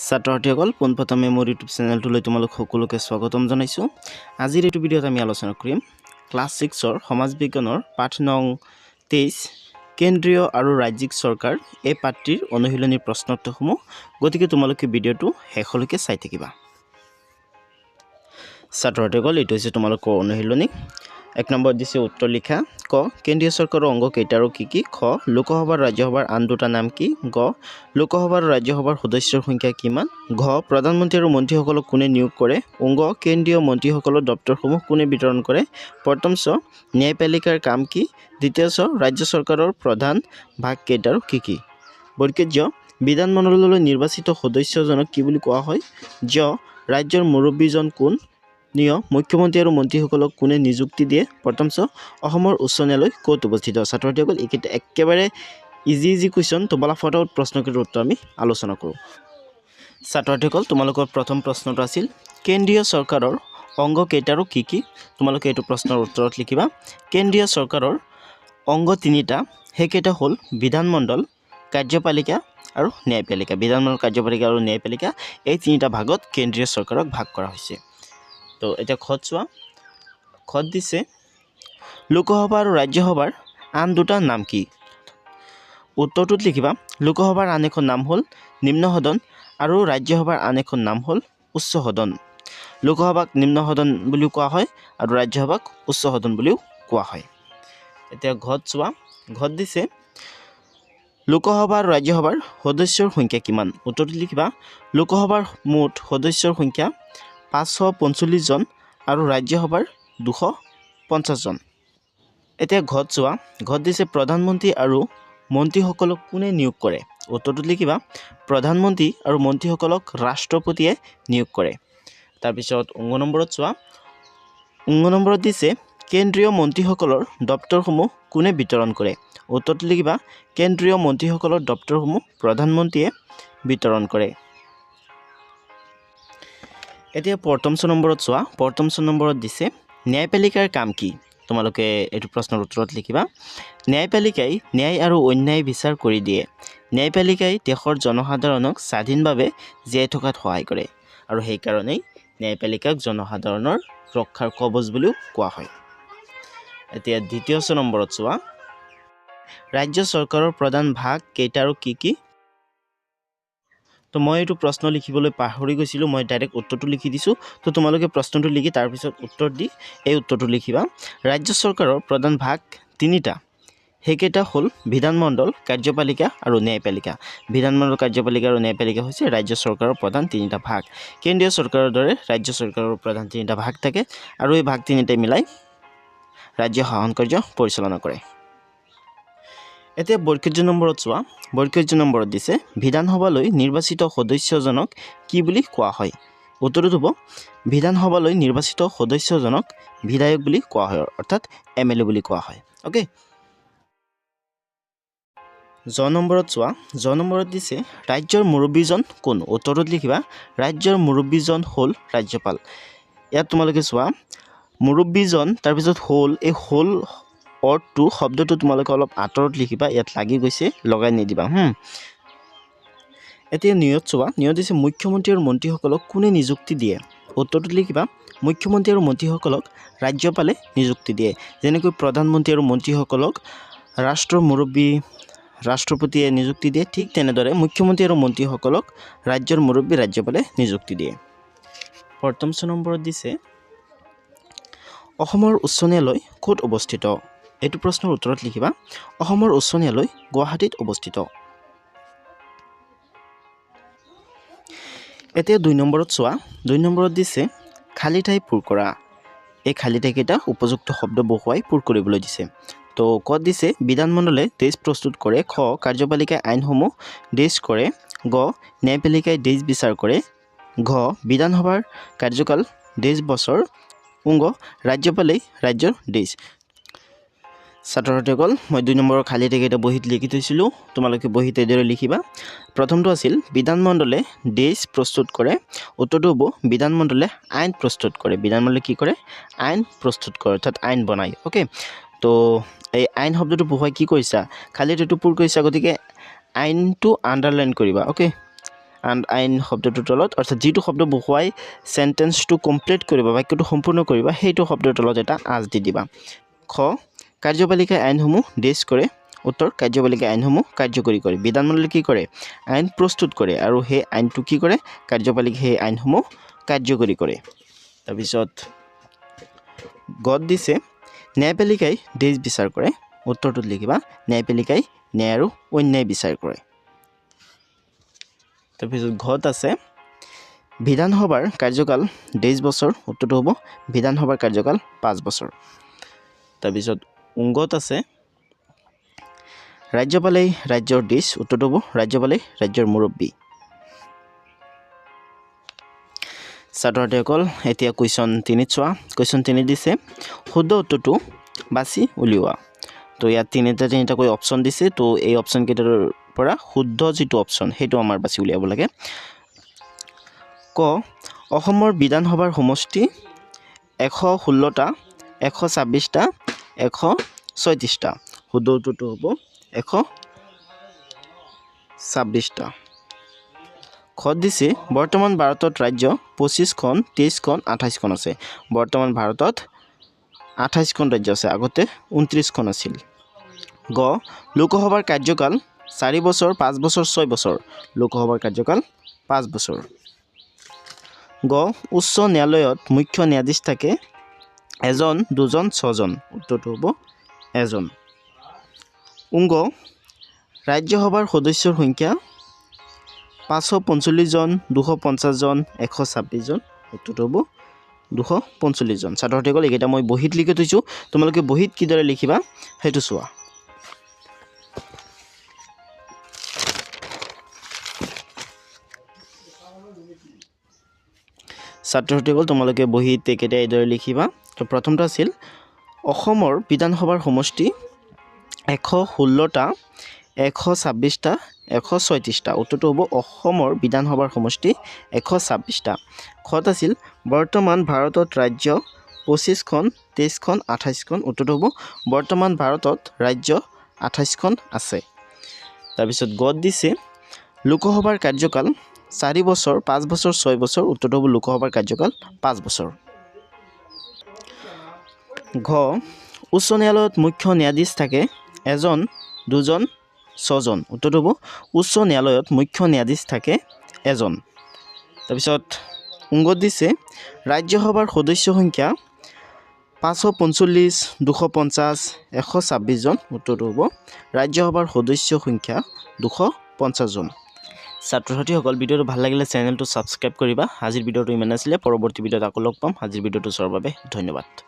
ছাত্ৰসকল পোনপ্ৰথমে মোৰ ইউটিউব চেনেলটোলৈ তোমালোক সকলোকে স্বাগতম জনাইছোঁ। আজিৰ এইটো ভিডিঅ'ত আমি আলোচনা কৰিম ক্লাছ 6ৰ সমাজ বিজ্ঞানৰ পাঠ নং 23 কেন্দ্ৰীয় আৰু ৰাজ্যিক চৰকাৰ এই পাঠটিৰ অনুশীলনী প্ৰশ্নোত্তৰসমূহ। গতিকে তোমালোকে ভিডিঅ'টো শেষলৈকে চাই থাকিবা। ছাত্ৰসকল এইটো হৈছে তোমালোকৰ অনুশীলনী। 1 নম্বৰ দিছে উত্তৰ লিখা। ক কেন্দ্ৰীয় চৰকাৰৰ অংগ কেইটা আৰু কি কি? খ লোকসভা ৰাজ্যসভাৰ আন দুটা নাম কি? গ লোকসভা আৰু ৰাজ্যসভাৰ সদস্যৰ সংখ্যা কিমান? ঘ প্ৰধানমন্ত্ৰী আৰু মন্ত্ৰীসকলক কোনে নিয়োগ কৰে? অংগ কেন্দ্ৰীয় মন্ত্ৰীসকলৰ দপ্তৰসমূহ কোনে বিতৰণ কৰে? প্ৰথম চ ন্যায়পালিকাৰ কাম কি? দ্বিতীয় চ ৰাজ্য চৰকাৰৰ প্ৰধান ভাগ কেইটা আৰু কি কি? বৰ্গীয় জ বিধানমণ্ডললৈ নিৰ্বাচিত সদস্যজনক কি বুলি কোৱা হয়? জ ৰাজ্যৰ মুৰব্বীজন কোন? নিয় মুখ্যমন্ত্ৰী আৰু মন্ত্ৰীসকলক কোনে নিযুক্তি দিয়ে? প্ৰথম চ অসমৰ উচ্চ ন্যায়ালয় ক'ত অৱস্থিত? ছাত্ৰসকল এইকেইটা একেবাৰে ইজি কুৱেশ্যন। তো বলা ফটাফট প্ৰশ্নকেইটাৰ উত্তৰ আমি আলোচনা কৰোঁ। ছাত্ৰসকল তোমালোকৰ প্ৰথম প্ৰশ্নটো আছিল কেন্দ্ৰীয় চৰকাৰৰ অংগ কেইটা আৰু কি কি? তোমালোকে এইটো প্ৰশ্নৰ উত্তৰত লিখিবা কেন্দ্ৰীয় চৰকাৰৰ অংগ তিনিটা। সেইকেইটা হ'ল বিধানমণ্ডল, কাৰ্যপালিকা আৰু ন্যায়পালিকা। বিধানমণ্ডল, কাৰ্যপালিকা আৰু ন্যায়পালিকা এই তিনিটা ভাগত কেন্দ্ৰীয় চৰকাৰক ভাগ কৰা হৈছে। তো এতিয়া খত চোৱা। খত দিছে লোকসভা আৰু ৰাজ্যসভাৰ আন দুটা নাম কি? উত্তৰটোত লিখিবা লোকসভাৰ আন এখন নাম হ'ল নিম্ন সদন আৰু ৰাজ্যসভাৰ আন এখন নাম হ'ল উচ্চ সদন। লোকসভাক নিম্ন সদন বুলিও কোৱা হয় আৰু ৰাজ্যসভাক উচ্চ সদন বুলিও কোৱা হয়। এতিয়া ঘত চোৱা। ঘত দিছে লোকসভা আৰু ৰাজ্যসভাৰ সদস্যৰ সংখ্যা কিমান? উত্তৰটোত লিখিবা লোকসভাৰ মুঠ সদস্যৰ সংখ্যা 545 জন আৰু ৰাজ্যসভাৰ 250 জন। এতিয়া ঘত চোৱা। ঘত দিছে প্ৰধানমন্ত্ৰী আৰু মন্ত্ৰীসকলক কোনে নিয়োগ কৰে? উত্তৰটোত লিখিবা প্ৰধানমন্ত্ৰী আৰু মন্ত্ৰীসকলক ৰাষ্ট্ৰপতিয়ে নিয়োগ কৰে। তাৰপিছত অংগ নম্বৰত চোৱা। অংগ নম্বৰত দিছে কেন্দ্ৰীয় মন্ত্ৰীসকলৰ দপ্তৰসমূহ কোনে বিতৰণ কৰে? উত্তৰটোত লিখিবা কেন্দ্ৰীয় মন্ত্ৰীসকলৰ দপ্তৰসমূহ প্ৰধানমন্ত্ৰীয়ে বিতৰণ কৰে। এতিয়া প্ৰথম নম্বৰত চোৱা। প্ৰথম নম্বৰত দিছে ন্যায়পালিকাৰ কাম কি? তোমালোকে এইটো প্ৰশ্নৰ উত্তৰত লিখিবা ন্যায়পালিকাই ন্যায় আৰু অন্যায় বিচাৰ কৰি দিয়ে। ন্যায়পালিকাই দেশৰ জনসাধাৰণক স্বাধীনভাৱে জীয়াই থকাত সহায় কৰে আৰু সেইকাৰণেই ন্যায়পালিকাক জনসাধাৰণৰ ৰক্ষাৰ কৱচ বুলিও কোৱা হয়। এতিয়া দ্বিতীয় নম্বৰত চোৱা। ৰাজ্য চৰকাৰৰ প্ৰধান ভাগ কেইটা আৰু কি কি? তো মই এইটো প্ৰশ্ন লিখিবলৈ পাহৰি গৈছিলোঁ। মই ডাইৰেক্ট উত্তৰটো লিখি দিছোঁ। তো তোমালোকে প্ৰশ্নটো লিখি তাৰপিছত উত্তৰ দি এই উত্তৰটো লিখিবা ৰাজ্য চৰকাৰৰ প্ৰধান ভাগ তিনিটা। সেইকেইটা হ'ল বিধানমণ্ডল, কাৰ্যপালিকা আৰু ন্যায়পালিকা। বিধানমণ্ডল, কাৰ্যপালিকা আৰু ন্যায়পালিকা হৈছে ৰাজ্য চৰকাৰৰ প্ৰধান তিনিটা ভাগ। কেন্দ্ৰীয় চৰকাৰৰ দৰে ৰাজ্য চৰকাৰৰ প্ৰধান তিনিটা ভাগ থাকে আৰু এই ভাগ তিনিটাই মিলাই ৰাজ্য শাসন কাৰ্য পৰিচালনা কৰে। এতিয়া বৰ্গীয় নম্বৰত চোৱা। বৰ্গীয় নম্বৰত দিছে বিধানসভালৈ নিৰ্বাচিত সদস্যজনক কি বুলি কোৱা হয়? উত্তৰটো হ'ব বিধানসভালৈ নিৰ্বাচিত সদস্যজনক বিধায়ক বুলি কোৱা হয়, অৰ্থাৎ MLA বুলি কোৱা হয়। অ'কে। জ নম্বৰত চোৱা। জ নম্বৰত দিছে ৰাজ্যৰ মুৰব্বীজন কোন? উত্তৰটোত লিখিবা ৰাজ্যৰ মুৰব্বীজন হ'ল ৰাজ্যপাল। ইয়াত তোমালোকে চোৱা মুৰব্বীজন তাৰপিছত হ'ল, এই হ'ল অৰ্থটো শব্দটো তোমালোকে অলপ আঁতৰত লিখিবা। ইয়াত লাগি গৈছে, লগাই নিদিবা। এতিয়া নিয়ত চোৱা। নিয়ত দিছে মুখ্যমন্ত্ৰী আৰু মন্ত্ৰীসকলক কোনে নিযুক্তি দিয়ে? উত্তৰটোত লিখিবা মুখ্যমন্ত্ৰী আৰু মন্ত্ৰীসকলক ৰাজ্যপালে নিযুক্তি দিয়ে। যেনেকৈ প্ৰধানমন্ত্ৰী আৰু মন্ত্ৰীসকলক ৰাষ্ট্ৰৰ মুৰব্বী ৰাষ্ট্ৰপতিয়ে নিযুক্তি দিয়ে, ঠিক তেনেদৰে মুখ্যমন্ত্ৰী আৰু মন্ত্ৰীসকলক ৰাজ্যৰ মুৰব্বী ৰাজ্যপালে নিযুক্তি দিয়ে। প্ৰথম নম্বৰত দিছে অসমৰ উচ্চ ন্যায়ালয় ক'ত অৱস্থিত? এইটো প্ৰশ্নৰ উত্তৰত লিখিবা অসমৰ উচ্চ ন্যায়ালয় গুৱাহাটীত অৱস্থিত। এতিয়া 2 নম্বৰত চোৱা। 2 নম্বৰত দিছে খালী ঠাই পূৰ কৰা। এই খালী ঠাইকেইটা উপযুক্ত শব্দ বহুৱাই পূৰ কৰিবলৈ দিছে। তো ক'ত দিছে বিধানমণ্ডলে দেশ প্ৰস্তুত কৰে। খ কাৰ্যপালিকাই আইনসমূহ দেশ কৰে। গ ন্যায়পালিকাই দেশ বিচাৰ কৰে। ঘ বিধানসভাৰ কাৰ্যকাল 10 বছৰ। অংগ ৰাজ্যপালেই ৰাজ্যৰ দেশ। ছাত্ৰসকল মই 2 নম্বৰৰ খালী ঠাইকেইটা বহীত লিখি থৈছিলোঁ। তোমালোকে বহীত এইদৰে লিখিবা। প্ৰথমটো আছিল বিধানমণ্ডলে দেশ প্ৰস্তুত কৰে। উত্তৰটো হ'ব বিধানমণ্ডলে আইন প্ৰস্তুত কৰে। বিধানমণ্ডলে কি কৰে? আইন প্ৰস্তুত কৰে, অৰ্থাৎ আইন বনায়। অ'কে। তো এই আইন শব্দটো বহুৱাই কি কৰিছা? খালী ঠাইটো পূৰ কৰিছা, গতিকে আইনটো আণ্ডাৰলাইন কৰিবা। অ'কে। and আইন শব্দটোৰ তলত অৰ্থাৎ যিটো শব্দ বহুৱাই সেন্টেন্সটো কমপ্লিট কৰিবা বাক্যটো সম্পূৰ্ণ কৰিবা সেইটো শব্দৰ তলত এটা আজ দি দিবা খ কাৰ্যপালিকাই আইনসমূহ দেশ কৰে উত্তৰ কাৰ্যপালিকাই আইনসমূহ কাৰ্যকৰী কৰে বিধানমণ্ডলে কি কৰে আইন প্ৰস্তুত কৰে আৰু সেই আইনটো কি কৰে কাৰ্যপালিকাই সেই আইনসমূহ কাৰ্যকৰী কৰে তাৰপিছত গদ দিছে ন্যায়পালিকাই দেশ বিচাৰ কৰে উত্তৰটোত লিখিবা ন্যায়পালিকাই ন্যায় আৰু অন্যায় বিচাৰ কৰে তাৰপিছত ঘত আছে বিধানসভাৰ কাৰ্যকাল 23 বছৰ উত্তৰটো হ'ব বিধানসভাৰ কাৰ্যকাল 5 বছৰ তাৰপিছত উংগত আছে ৰাজ্যপালেই ৰাজ্যৰ দেশ উত্তৰটো হ'ব ৰাজ্যপালেই ৰাজ্যৰ মুৰব্বী ছাত্ৰসকল এতিয়া কুৱেশ্যন 3 চোৱা কুৱেশ্যন 3 দিছে শুদ্ধ উত্তৰটো বাছি উলিওৱা তো ইয়াত তিনিটাকৈ অপচন দিছে তো এই অপচন কেইটাৰ পৰা শুদ্ধ যেটো অপচন হেটো আমাৰ বাছি উলিয়াব লাগে ক অসমৰ বিধানসভাৰ সমষ্টি 116টা 126টা 136টা শুদ্ধ উত্তৰটো হ'ব 126টা খত দিছে বৰ্তমান ভাৰতত ৰাজ্য 25খন 23খন 28খন আছে বৰ্তমান ভাৰতত 28খন ৰাজ্য আছে আগতে 29খন আছিল গ লোকসভাৰ কাৰ্যকাল 4 বছৰ 5 বছৰ 6 বছৰ লোকসভাৰ কাৰ্যকাল 5 বছৰ গ উচ্চ ন্যায়ালয়ত মুখ্য ন্যায়াধীশ থাকে এজন দুজন ছজন উত্তৰটো হ'ব এজন উংগ ৰাজ্যসভাৰ সদস্যৰ সংখ্যা 545 জন 250 জন 126 জন উত্তৰটো হ'ব 245 জন ছাত্ৰসকল এইকেইটা মই বহিত লিখি থৈছোঁ তোমালোকে বহিত কিদৰে লিখিবা সেইটো চোৱা ছাত্ৰসকল তোমালোকে বহিত এইকেইটা এইদৰে লিখিবা তো প্ৰথমটো আছিল অসমৰ বিধানসভাৰ সমষ্টি 116টা 126টা 136টা উত্তৰটো হ'ব অসমৰ বিধানসভাৰ সমষ্টি 126টা খত আছিল বৰ্তমান ভাৰতত ৰাজ্য 25খন 23খন 28খন উত্তৰটো হ'ব বৰ্তমান ভাৰতত ৰাজ্য 28খন আছে তাৰপিছত গদ দিছে লোকসভাৰ কাৰ্যকাল 4 বছৰ 5 বছৰ 6 বছৰ উত্তৰটো হ'ব লোকসভাৰ কাৰ্যকাল 5 বছৰ ঘ উচ্চ ন্যায়ালয়ত মুখ্য ন্যায়াধীশ থাকে এজন দুজন ছজন উত্তৰটো হ'ব উচ্চ ন্যায়ালয়ত মুখ্য ন্যায়াধীশ থাকে এজন তাৰপিছত উংগত দিছে ৰাজ্যসভাৰ সদস্য সংখ্যা 545 250 126 জন উত্তৰটো হ'ব ৰাজ্যসভাৰ সদস্য সংখ্যা 250 জন ছাত্ৰ-ছাত্ৰীসকল ভিডিঅ'টো ভাল লাগিলে চেনেলটো ছাবস্ক্ৰাইব কৰিবা আজিৰ ভিডিঅ'টো ইমান আছিলে পৰৱৰ্তী ভিডিঅ'ত আকৌ লগ পাম আজিৰ ভিডিঅ'টো চোৱাৰ বাবে ধন্যবাদ